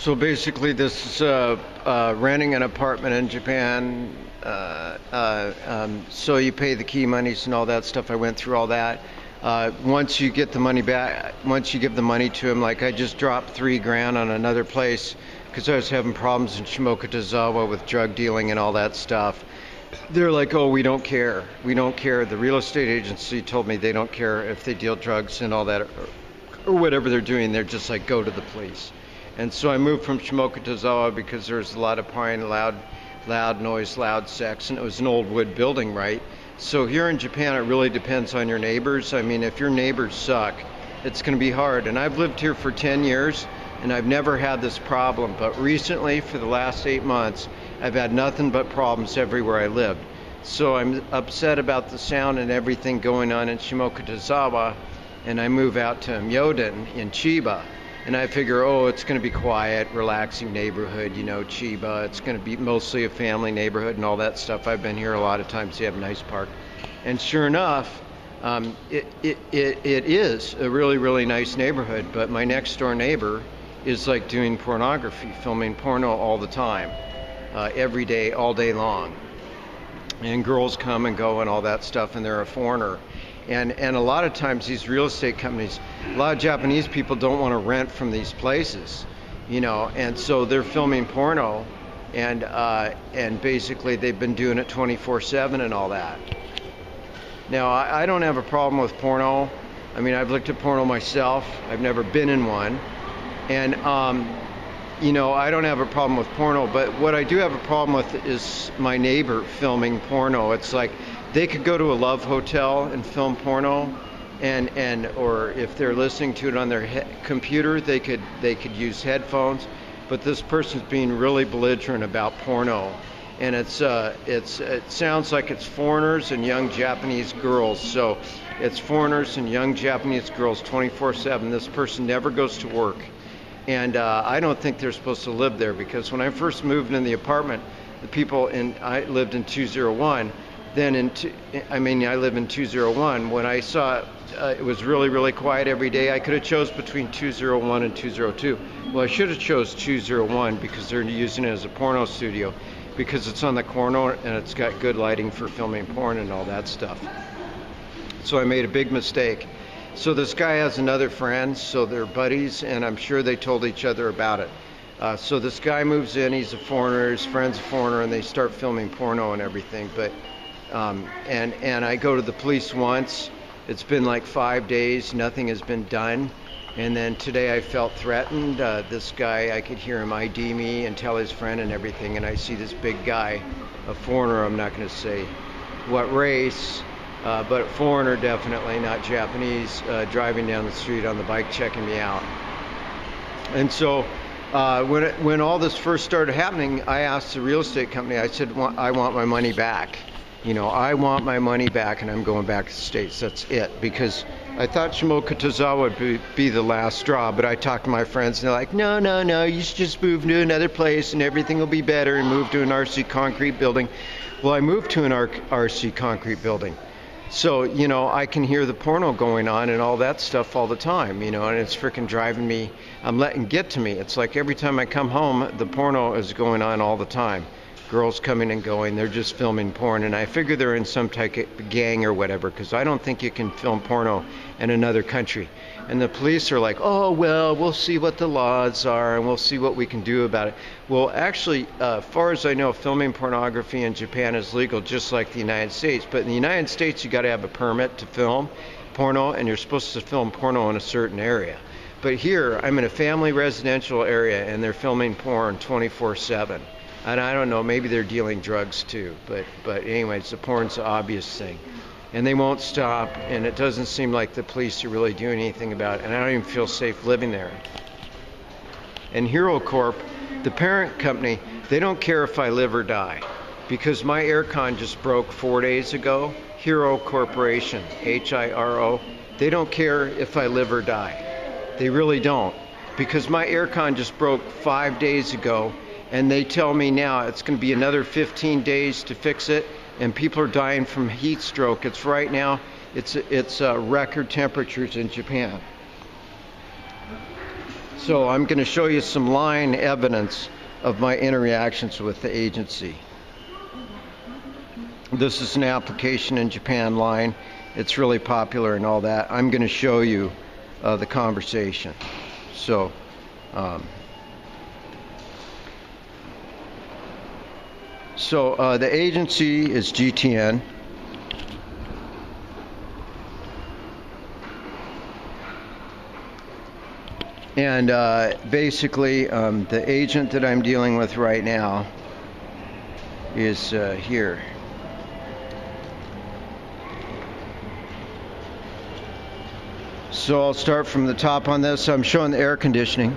So basically, this is renting an apartment in Japan. So you pay the key monies and all that stuff. I went through all that. Once you get the money back, once you give the money to him, like I just dropped 3 grand on another place because I was having problems in Shimoka with drug dealing and all that stuff. They're like, oh, we don't care. We don't care. The real estate agency told me they don't care if they deal drugs and all that or whatever they're doing. They're just like, go to the police. And so I moved from Shimoka because there was a lot of partying, loud noise, loud sex, and it was an old wood building, right? So here in Japan, it really depends on your neighbors. I mean, if your neighbors suck, it's going to be hard. And I've lived here for 10 years, and I've never had this problem. But recently, for the last 8 months, I've had nothing but problems everywhere I lived. So I'm upset about the sound and everything going on in Shimoka, and I move out to Myoden in Chiba. And I figure, oh, it's going to be quiet, relaxing neighborhood, you know, Chiba. It's going to be mostly a family neighborhood and all that stuff. I've been here a lot of times. They have a nice park. And sure enough, it is a really, really nice neighborhood. But my next door neighbor is like doing pornography, filming porno all the time, every day, all day long. And girls come and go and all that stuff, and they're a foreigner. And a lot of times these real estate companies, a lot of Japanese people don't want to rent from these places, you know, and so they're filming porno, and basically they've been doing it 24/7 and all that. Now I don't have a problem with porno. I mean, I've looked at porno myself. I've never been in one, and you know, I don't have a problem with porno. But what I do have a problem with is my neighbor filming porno. It's like, they could go to a love hotel and film porno, or if they're listening to it on their computer, they could use headphones. But this person's being really belligerent about porno, and it sounds like it's foreigners and young Japanese girls. So it's foreigners and young Japanese girls 24/7. This person never goes to work, and I don't think they're supposed to live there, because when I first moved in the apartment, I lived in 201. I live in 201. When I saw it was really, really quiet every day, I could have chose between 201 and 202. Well, I should have chose 201 because they're using it as a porno studio, because it's on the corner and it's got good lighting for filming porn and all that stuff. So I made a big mistake. So this guy has another friend, so they're buddies, and I'm sure they told each other about it. So this guy moves in, he's a foreigner, his friend's a foreigner, and they start filming porno and everything. But and I go to the police once. It's been like 5 days, nothing has been done. And then today I felt threatened. This guy, I could hear him ID me and tell his friend and everything. And I see this big guy, a foreigner, I'm not going to say what race, but a foreigner definitely, not Japanese, driving down the street on the bike checking me out. And so when all this first started happening, I asked the real estate company, I said, I want my money back. You know, I want my money back, and I'm going back to the States. That's it. Because I thought Shimoka would be the last straw, but I talked to my friends, and they're like, no, you should just move to another place, and everything will be better, and move to an RC concrete building. Well, I moved to an RC concrete building. So, you know, I can hear the porno going on and all that stuff all the time, you know, and it's freaking driving me. I'm letting get to me. It's like every time I come home, the porno is going on all the time. Girls coming and going, they're just filming porn, and I figure they're in some type of gang or whatever, because I don't think you can film porno in another country. And the police are like, oh, well, we'll see what the laws are, and we'll see what we can do about it. Well, actually, as far as I know, filming pornography in Japan is legal, just like the United States. But in the United States, you got to have a permit to film porno, and you're supposed to film porno in a certain area. But here, I'm in a family residential area, and they're filming porn 24/7. And I don't know, maybe they're dealing drugs too, but anyways, the porn's the obvious thing. And they won't stop, and it doesn't seem like the police are really doing anything about it, and I don't even feel safe living there. And Hero Corp, the parent company, they don't care if I live or die, because my aircon just broke 4 days ago. Hero Corporation, HIRO, they don't care if I live or die. They really don't, because my aircon just broke 5 days ago, and they tell me now it's going to be another 15 days to fix it, and people are dying from heat stroke. It's right now, it's record temperatures in Japan. So I'm going to show you some line evidence of my interactions with the agency. This is an application in Japan, line. It's really popular and all that. I'm going to show you the conversation. So the agency is GTN. And basically, the agent that I'm dealing with right now is here. So I'll start from the top on this. I'm showing the air conditioning.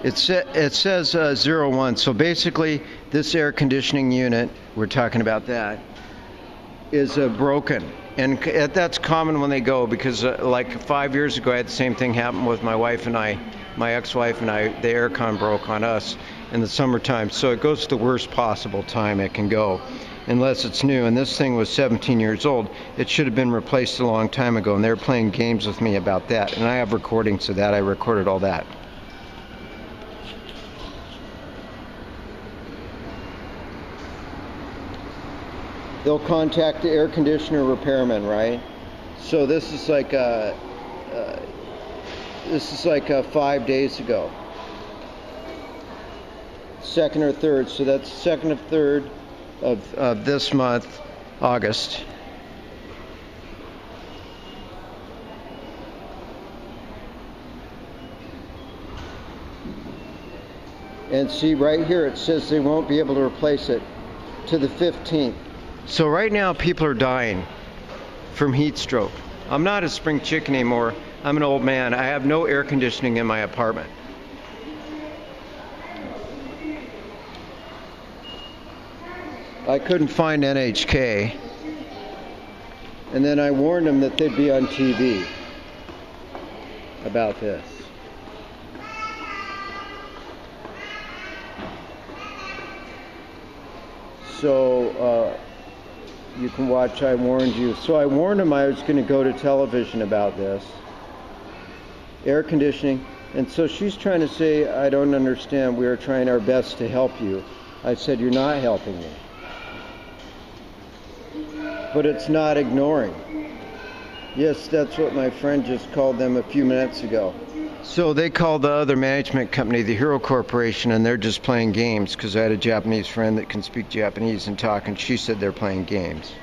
It says 01. So basically, this air conditioning unit, we're talking about that, is broken. And that's common when they go, because like 5 years ago, I had the same thing happen with my wife and I, my ex-wife and I. The aircon broke on us in the summertime. So it goes to the worst possible time it can go, unless it's new. And this thing was 17 years old. It should have been replaced a long time ago. And they're playing games with me about that. And I have recordings of that. I recorded all that. They'll contact the air conditioner repairman, right? So this is like 5 days ago, 2nd or 3rd. So that's 2nd or 3rd of this month, August. And see right here, it says they won't be able to replace it to the 15th. So right now people are dying from heat stroke. I'm not a spring chicken anymore. I'm an old man. I have no air conditioning in my apartment. I couldn't find NHK. And then I warned them that they'd be on TV about this. So you can watch I Warned You. So I warned him I was going to go to television about this. Air conditioning. And so she's trying to say, I don't understand. We are trying our best to help you. I said, you're not helping me. But it's not ignoring. Yes, that's what my friend just called them a few minutes ago. So they called the other management company, the Hero Corporation, and they're just playing games, because I had a Japanese friend that can speak Japanese and talk, and she said they're playing games.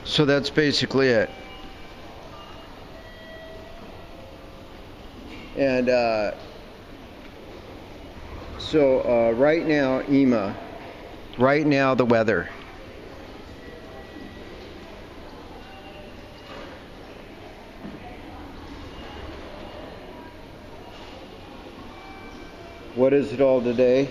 So that's basically it. And right now, EMA, right now the weather. What is it all today?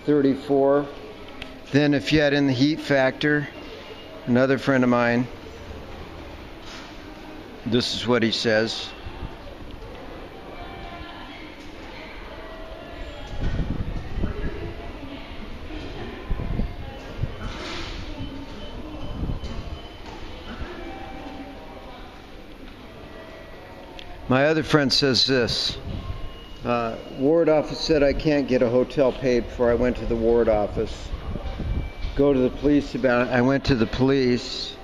$34. Then if you add in the heat factor, another friend of mine, this is what he says. My other friend says this. Ward office said I can't get a hotel paid for. I went to the ward office. Go to the police about it. I went to the police.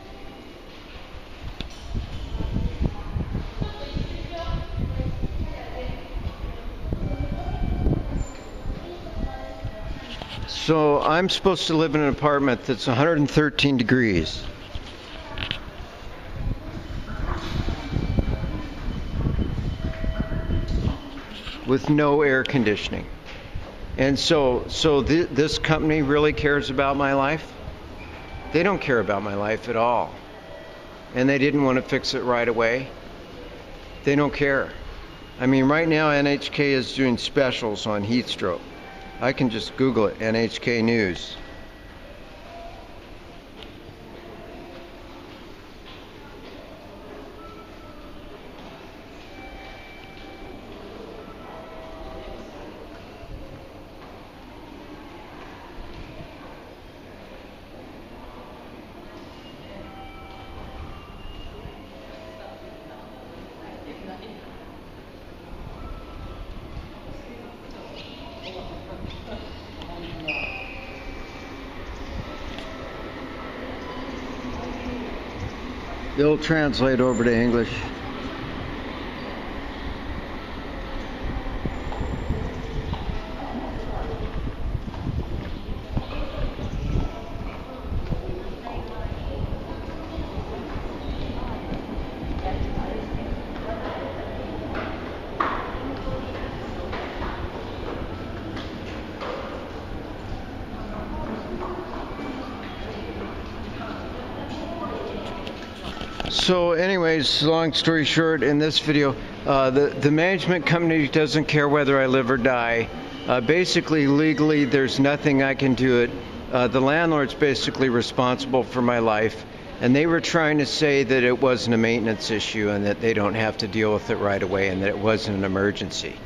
So I'm supposed to live in an apartment that's 113 degrees. With no air conditioning. And so this company really cares about my life? They don't care about my life at all. And they didn't want to fix it right away. They don't care. I mean, right now NHK is doing specials on heat stroke. I can just Google it, NHK News. It'll translate over to English. So anyways, long story short, in this video, the management company doesn't care whether I live or die. Basically, legally, there's nothing I can do it. The landlord's basically responsible for my life, and they were trying to say that it wasn't a maintenance issue and that they don't have to deal with it right away and that it wasn't an emergency.